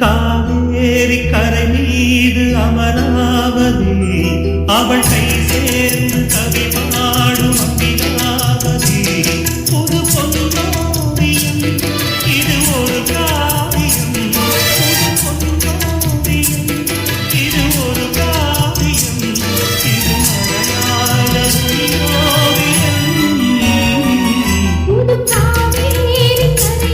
காவேரி கரை மீது அமராவதி அவள் கை சேர்ந்து கவி பாடும் அம்பிகாவதி புது பொன்னோவியம் இது ஒரு காவியம் புது பொன்னோவியம் இது ஒரு காவியம் இது மலையாள ஓவியம் புது காவேரி கரை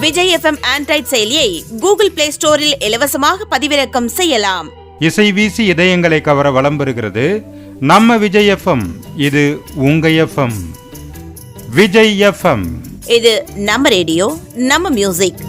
விஜய் எஃப்எம் ஆண்ட்ராய்ட் செயலியை கூகுள் பிளே ஸ்டோரில் இலவசமாக பதிவிறக்கம் செய்யலாம். இசை வீசி இதயங்களை கவர வலம் பெறுகிறது நம்ம விஜய் எஃப்எம். இது உங்க எஃப்எம். விஜய் எஃப்எம், இது நம்ம ரேடியோ, நம்ம மியூசிக்.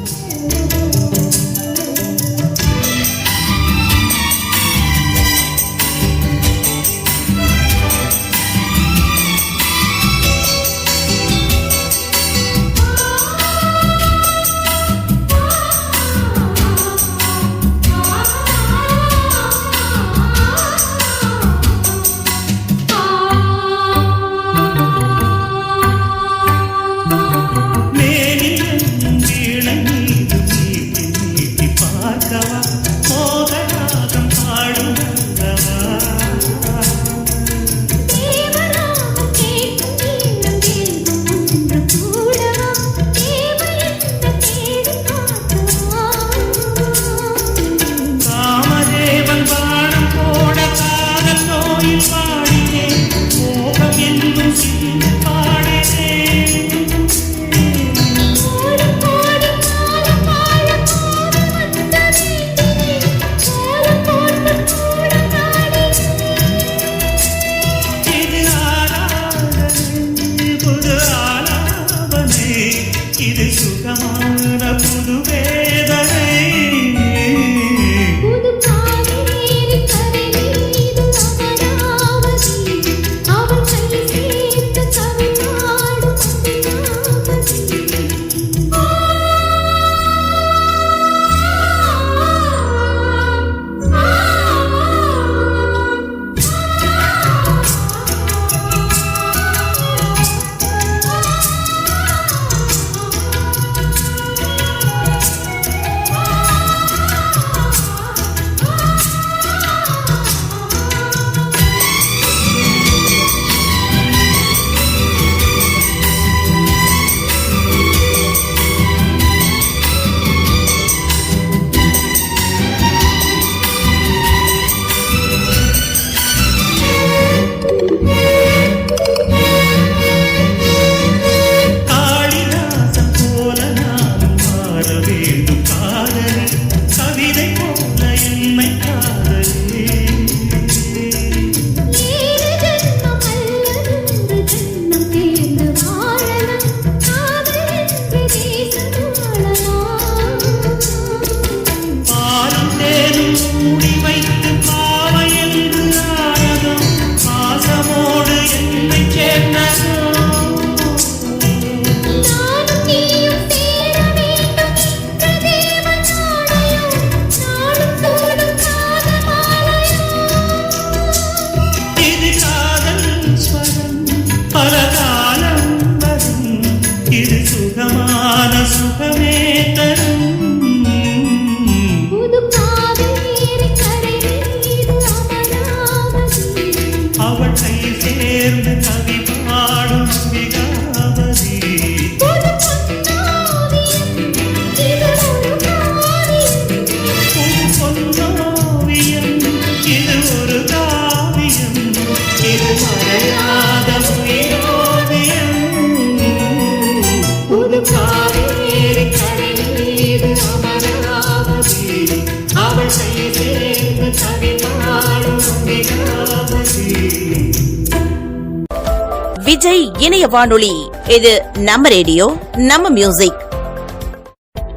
விஜய் இணைய வானொலி. இது நம்ம ரேடியோ, நம்ம மியூசிக்.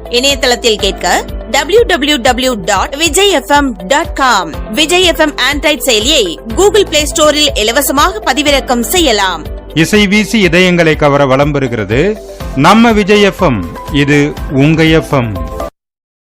இணையதளத்தில் கேட்க www.vijayfm.com. விஜய் எஃப்எம் ஆண்ட்ராய்டு செயலியை கூகுள் பிளே ஸ்டோரில் இலவசமாக பதிவிறக்கம் செய்யலாம். இசை வீசி இதயங்களை கவர வலம் பெறுகிறது நம்ம விஜய் எஃப்எம். இது உங்க எஃப்எம்.